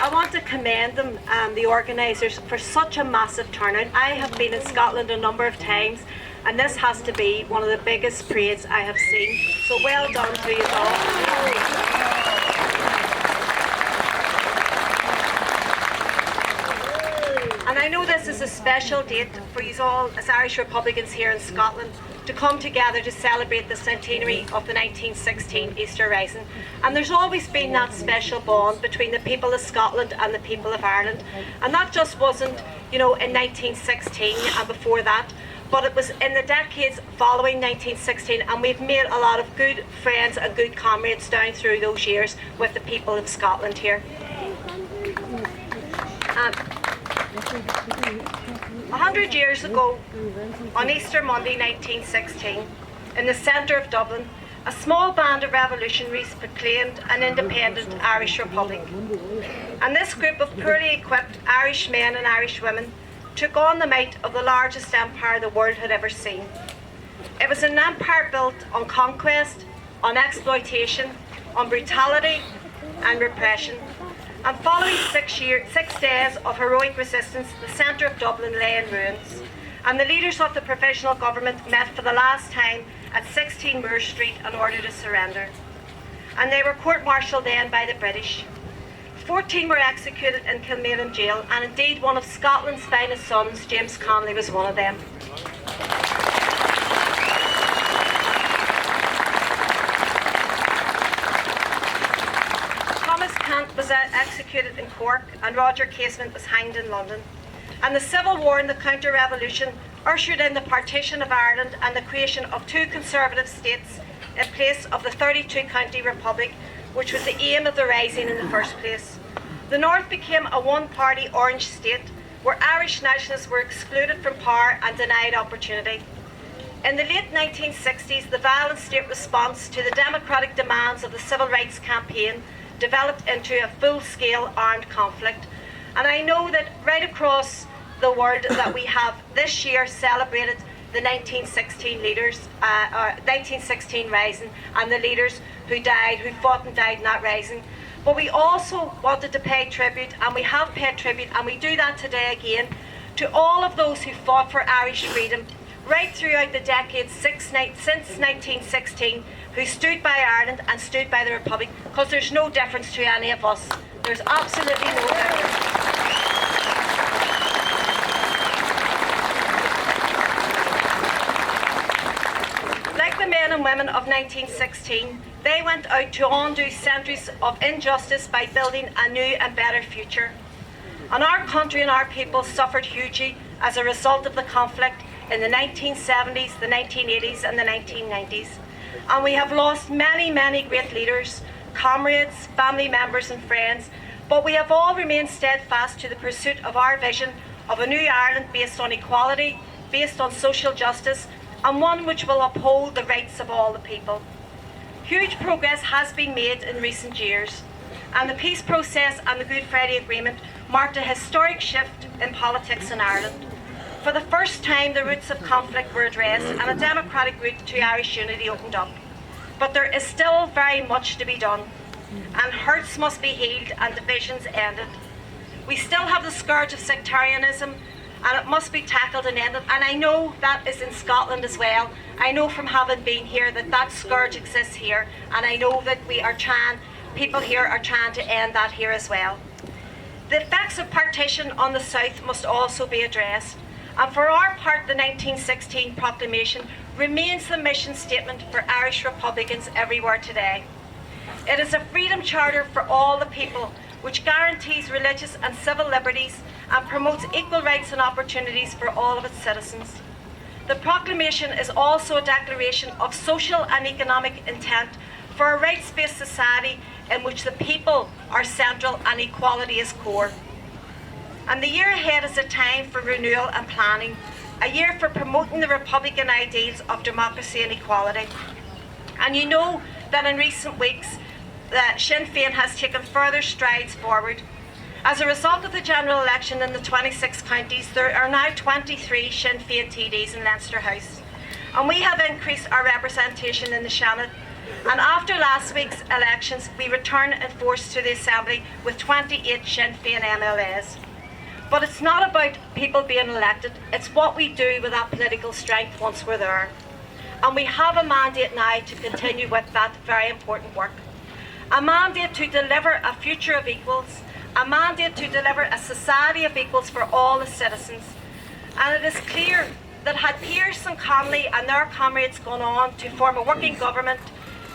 I want to commend them, the organisers, for such a massive turnout. I have been in Scotland a number of times, and this has to be one of the biggest parades I have seen. So well done to you all. And I know this is a special date for you all as Irish Republicans here in Scotland to come together to celebrate the centenary of the 1916 Easter Rising. And there's always been that special bond between the people of Scotland and the people of Ireland. And that just wasn't, in 1916 and before that, but it was in the decades following 1916, and we've made a lot of good friends and good comrades down through those years with the people of Scotland here. 100 years ago, on Easter Monday 1916, in the centre of Dublin, a small band of revolutionaries proclaimed an independent Irish Republic. And this group of poorly equipped Irish men and Irish women took on the might of the largest empire the world had ever seen. It was an empire built on conquest, on exploitation, on brutality and repression. And following 6 days of heroic resistance, the centre of Dublin lay in ruins. And the leaders of the provisional government met for the last time at 16 Moore Street in order to surrender. And they were court-martialled then by the British. 14 were executed in Kilmainham jail, and indeed one of Scotland's finest sons, James Connolly, was one of them. Was executed in Cork, and Roger Casement was hanged in London. And the Civil War and the Counter-Revolution ushered in the partition of Ireland and the creation of two conservative states in place of the 32-county republic, which was the aim of the Rising in the first place. The North became a one-party orange state where Irish nationalists were excluded from power and denied opportunity. In the late 1960s, the violent state response to the democratic demands of the Civil Rights Campaign developed into a full-scale armed conflict. And I know that right across the world that we have this year celebrated the 1916 leaders, 1916 Rising, and the leaders who died, who fought and died in that rising. But we also wanted to pay tribute, and we have paid tribute, and we do that today again, to all of those who fought for Irish freedom right throughout the decades since 1916, who stood by Ireland and stood by the Republic, because there's no difference to any of us. There's absolutely no difference. Like the men and women of 1916, they went out to undo centuries of injustice by building a new and better future. And our country and our people suffered hugely as a result of the conflict in the 1970s, the 1980s and the 1990s. And we have lost many, many great leaders, comrades, family members and friends, but we have all remained steadfast to the pursuit of our vision of a new Ireland based on equality, based on social justice, and one which will uphold the rights of all the people. Huge progress has been made in recent years, and the peace process and the Good Friday Agreement marked a historic shift in politics in Ireland. For the first time, the roots of conflict were addressed and a democratic route to Irish unity opened up. But there is still very much to be done, and hurts must be healed and divisions ended. We still have the scourge of sectarianism, and it must be tackled and ended. And I know that is in Scotland as well. I know from having been here that that scourge exists here, and I know that people here are trying to end that here as well. The effects of partition on the South must also be addressed. And for our part, the 1916 proclamation remains the mission statement for Irish Republicans everywhere today. It is a freedom charter for all the people, which guarantees religious and civil liberties and promotes equal rights and opportunities for all of its citizens. The proclamation is also a declaration of social and economic intent for a rights-based society in which the people are central and equality is core. And the year ahead is a time for renewal and planning, a year for promoting the Republican ideals of democracy and equality. And you know that in recent weeks, Sinn Féin has taken further strides forward. As a result of the general election in the 26 counties, there are now 23 Sinn Féin TDs in Leinster House. And we have increased our representation in the Senate And after last week's elections, we return in force to the Assembly with 28 Sinn Féin MLAs. But it's not about people being elected, it's what we do with that political strength once we're there. And we have a mandate now to continue with that very important work. A mandate to deliver a future of equals, a mandate to deliver a society of equals for all the citizens. And it is clear that had Pearse and Connolly and their comrades gone on to form a working government,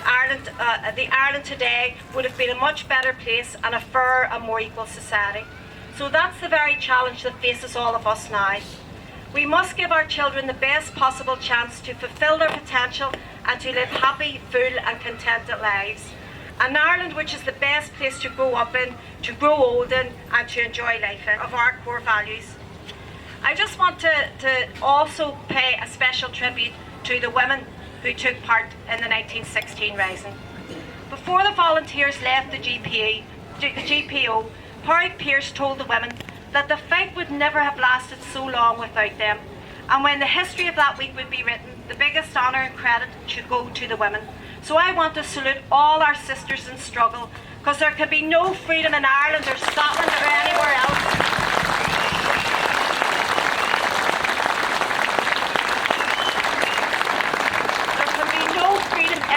the Ireland today would have been a much better place and a fairer and more equal society. So that's the very challenge that faces all of us now. We must give our children the best possible chance to fulfil their potential and to live happy, full and contented lives. An Ireland which is the best place to grow up in, to grow old in and to enjoy life in, of our core values. I just want to also pay a special tribute to the women who took part in the 1916 Rising. Before the volunteers left the GPO, Pádraig Pearse told the women that the fight would never have lasted so long without them. And when the history of that week would be written, the biggest honour and credit should go to the women. So I want to salute all our sisters in struggle, because there can be no freedom in Ireland or Scotland or anywhere else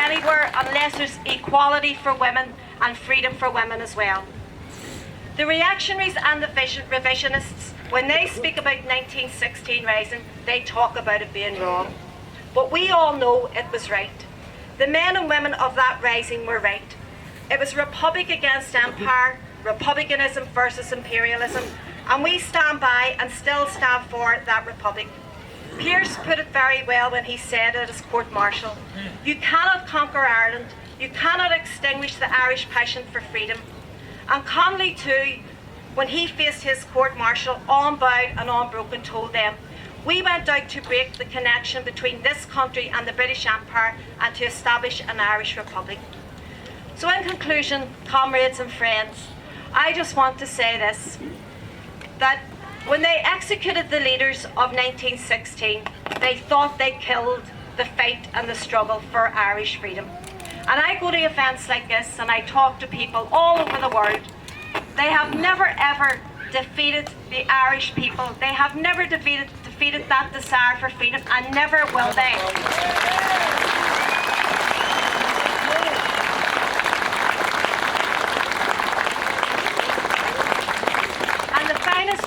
anywhere unless there's equality for women and freedom for women as well. The reactionaries and the revisionists, when they speak about 1916 Rising, they talk about it being wrong. But we all know it was right. The men and women of that rising were right. It was republic against empire, republicanism versus imperialism, and we stand by and still stand for that republic. Pearse put it very well when he said at his court-martial, "You cannot conquer Ireland, you cannot extinguish the Irish passion for freedom." And Connolly too, when he faced his court-martial, unbowed and unbroken, told them, "We went out to break the connection between this country and the British Empire and to establish an Irish Republic." So in conclusion, comrades and friends, I just want to say this, that when they executed the leaders of 1916, they thought they killed the fight and the struggle for Irish freedom. And I go to events like this and I talk to people all over the world. They have never ever defeated the Irish people. They have never defeated that desire for freedom, and never will they.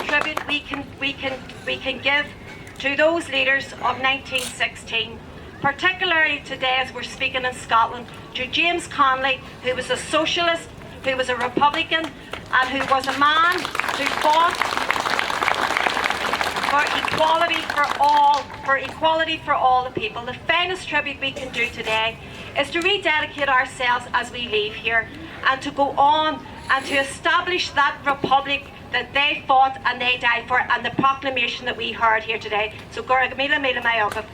Tribute we can give to those leaders of 1916, particularly today as we're speaking in Scotland, to James Connolly, who was a socialist, who was a Republican, and who was a man who fought for equality for all the people. The finest tribute we can do today is to rededicate ourselves as we leave here, and to go on and to establish that republic that they fought and they died for, and the proclamation that we heard here today. So, Gora Mila Mila Mayogab.